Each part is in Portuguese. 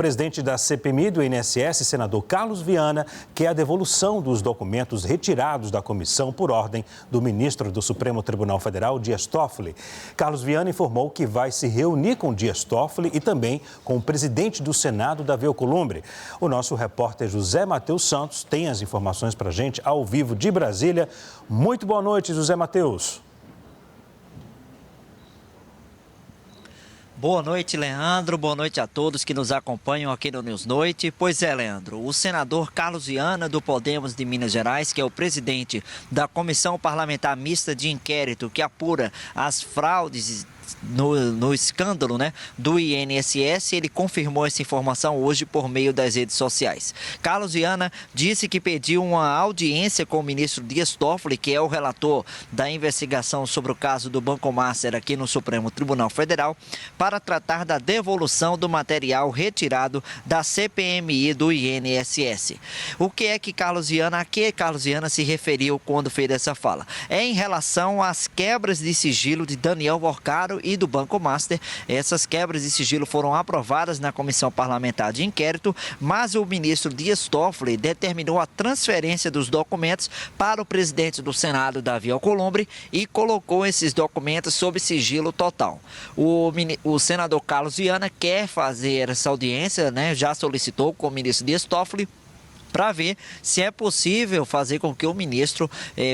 O presidente da CPMI do INSS, senador Carlos Viana, quer a devolução dos documentos retirados da comissão por ordem do ministro do Supremo Tribunal Federal, Dias Toffoli. Carlos Viana informou que vai se reunir com Dias Toffoli e também com o presidente do Senado, Davi Alcolumbre. O nosso repórter José Matheus Santos tem as informações para a gente ao vivo de Brasília. Muito boa noite, José Matheus. Boa noite, Leandro. Boa noite a todos que nos acompanham aqui no News Noite. Pois é, Leandro, o senador Carlos Viana, do Podemos de Minas Gerais, que é o presidente da Comissão Parlamentar Mista de Inquérito que apura as fraudes no escândalo, do INSS, ele confirmou essa informação hoje por meio das redes sociais. Carlos Viana disse que pediu uma audiência com o ministro Dias Toffoli, que é o relator da investigação sobre o caso do Banco Master aqui no Supremo Tribunal Federal, para tratar da devolução do material retirado da CPMI do INSS. O que é que Carlos Viana se referiu quando fez essa fala? É em relação às quebras de sigilo de Daniel Worcaro e do Banco Master. Essas quebras de sigilo foram aprovadas na Comissão Parlamentar de Inquérito, mas o ministro Dias Toffoli determinou a transferência dos documentos para o presidente do Senado, Davi Alcolumbre, e colocou esses documentos sob sigilo total. O senador Carlos Viana quer fazer essa audiência, já solicitou com o ministro Dias Toffoli, para ver se é possível fazer com que o ministro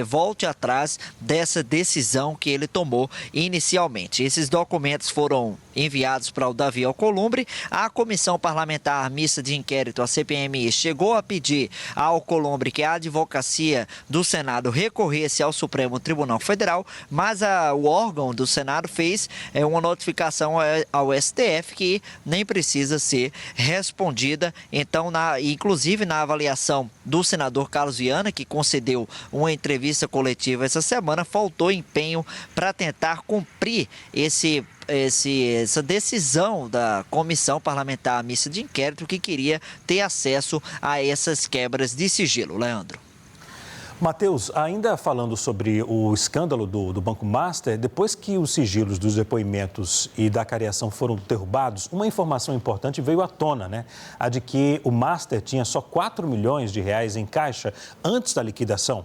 volte atrás dessa decisão que ele tomou inicialmente. Esses documentos foram enviados para o Davi Alcolumbre. A Comissão Parlamentar Mista de Inquérito, a CPMI, chegou a pedir ao Alcolumbre que a advocacia do Senado recorresse ao Supremo Tribunal Federal, mas o órgão do Senado fez uma notificação ao STF que nem precisa ser respondida. Então, inclusive na avaliação do senador Carlos Viana, que concedeu uma entrevista coletiva essa semana, faltou empenho para tentar cumprir essa decisão da Comissão Parlamentar Mista de Inquérito, que queria ter acesso a essas quebras de sigilo. Leandro. Matheus, ainda falando sobre o escândalo do Banco Master, depois que os sigilos dos depoimentos e da cariação foram derrubados, uma informação importante veio à tona, A de que o Master tinha só 4 milhões de reais em caixa antes da liquidação.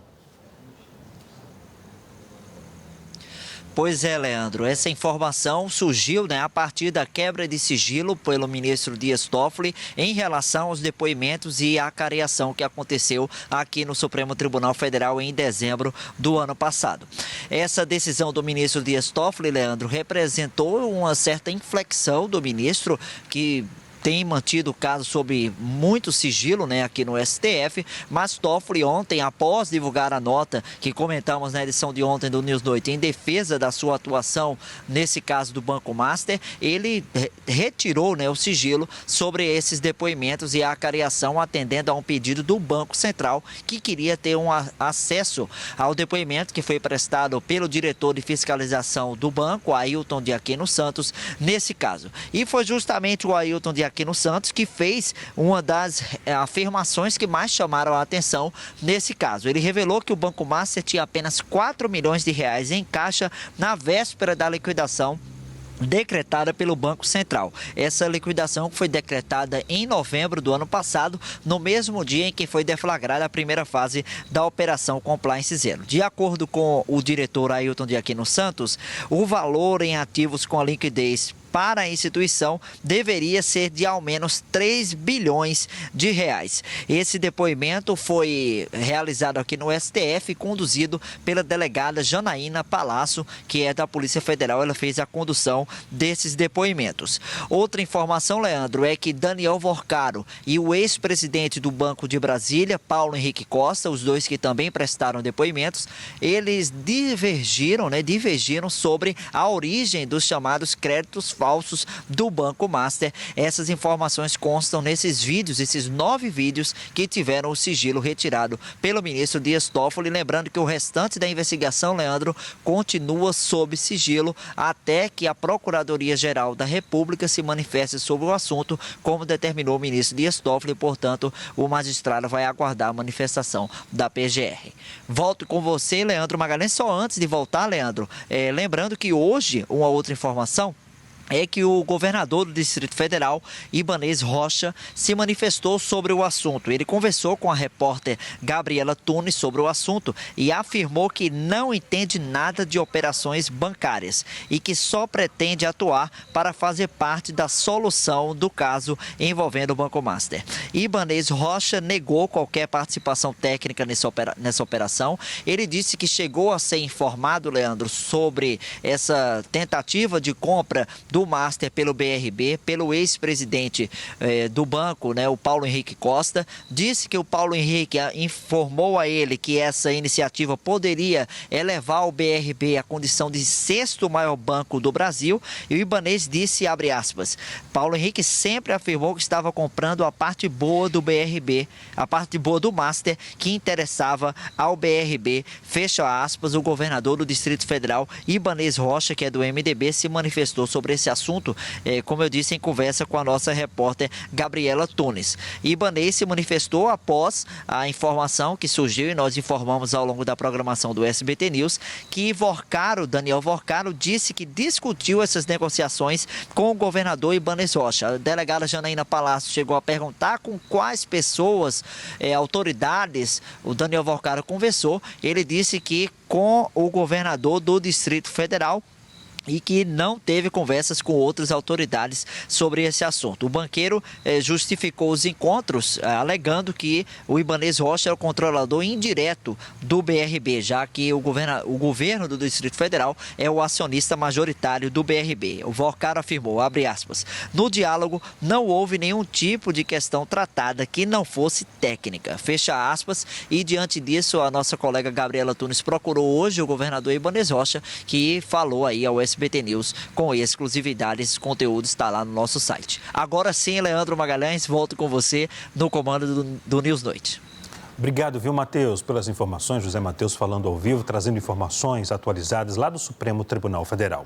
Pois é, Leandro, essa informação surgiu a partir da quebra de sigilo pelo ministro Dias Toffoli em relação aos depoimentos e à cariação que aconteceu aqui no Supremo Tribunal Federal em dezembro do ano passado. Essa decisão do ministro Dias Toffoli, Leandro, representou uma certa inflexão do ministro, que tem mantido o caso sob muito sigilo aqui no STF, mas Toffoli ontem, após divulgar a nota que comentamos na edição de ontem do News Noite, em defesa da sua atuação nesse caso do Banco Master, ele retirou o sigilo sobre esses depoimentos e a cariação, atendendo a um pedido do Banco Central, que queria ter um acesso ao depoimento que foi prestado pelo diretor de fiscalização do banco, Ailton de Aquino Santos, nesse caso. E foi justamente o Ailton de Aquino Santos que fez uma das afirmações que mais chamaram a atenção nesse caso. Ele revelou que o Banco Master tinha apenas 4 milhões de reais em caixa na véspera da liquidação decretada pelo Banco Central. Essa liquidação foi decretada em novembro do ano passado, no mesmo dia em que foi deflagrada a primeira fase da Operação Compliance Zero. De acordo com o diretor Ailton de Aquino Santos, o valor em ativos com a liquidez para a instituição deveria ser de ao menos 3 bilhões de reais. Esse depoimento foi realizado aqui no STF, conduzido pela delegada Janaína Palácio, que é da Polícia Federal. Ela fez a condução desses depoimentos. Outra informação, Leandro, é que Daniel Worcaro e o ex-presidente do Banco de Brasília, Paulo Henrique Costa, os dois que também prestaram depoimentos, eles divergiram sobre a origem dos chamados créditos falsos do Banco Master. Essas informações constam nesses vídeos, esses 9 vídeos que tiveram o sigilo retirado pelo ministro Dias Toffoli. Lembrando que o restante da investigação, Leandro, continua sob sigilo até que a Procuradoria-Geral da República se manifeste sobre o assunto, como determinou o ministro Dias Toffoli. Portanto, o magistrado vai aguardar a manifestação da PGR. Volto com você, Leandro Magalhães. Só antes de voltar, Leandro, lembrando que hoje, uma outra informação, é que o governador do Distrito Federal, Ibanez Rocha, se manifestou sobre o assunto. Ele conversou com a repórter Gabriela Tunes sobre o assunto e afirmou que não entende nada de operações bancárias e que só pretende atuar para fazer parte da solução do caso envolvendo o Banco Master. Ibanez Rocha negou qualquer participação técnica nessa operação. Ele disse que chegou a ser informado, Leandro, sobre essa tentativa de compra do Master pelo BRB, pelo ex-presidente do banco, né, o Paulo Henrique Costa. Disse que o Paulo Henrique informou a ele que essa iniciativa poderia elevar o BRB à condição de sexto maior banco do Brasil. E o Ibanez disse, abre aspas, Paulo Henrique sempre afirmou que estava comprando a parte boa do BRB, a parte boa do Master, que interessava ao BRB, fecha aspas. O governador do Distrito Federal, Ibanez Rocha, que é do MDB, se manifestou sobre esse assunto, como eu disse, em conversa com a nossa repórter Gabriela Tunes. Ibanez se manifestou após a informação que surgiu, e nós informamos ao longo da programação do SBT News, que Daniel Vorcaro, disse que discutiu essas negociações com o governador Ibanez Rocha. A delegada Janaína Palácio chegou a perguntar com quais pessoas, autoridades, o Daniel Vorcaro conversou. Ele disse que com o governador do Distrito Federal, e que não teve conversas com outras autoridades sobre esse assunto. O banqueiro justificou os encontros, alegando que o Ibanez Rocha é o controlador indireto do BRB, já que o governo do Distrito Federal é o acionista majoritário do BRB. O Vorcaro afirmou, abre aspas, no diálogo não houve nenhum tipo de questão tratada que não fosse técnica, fecha aspas, e diante disso a nossa colega Gabriela Tunes procurou hoje o governador Ibanez Rocha, que falou aí ao SBT News com exclusividade. Esse conteúdo está lá no nosso site. Agora sim, Leandro Magalhães, volto com você no comando do News Noite. Obrigado, viu, Matheus, pelas informações. José Matheus falando ao vivo, trazendo informações atualizadas lá do Supremo Tribunal Federal.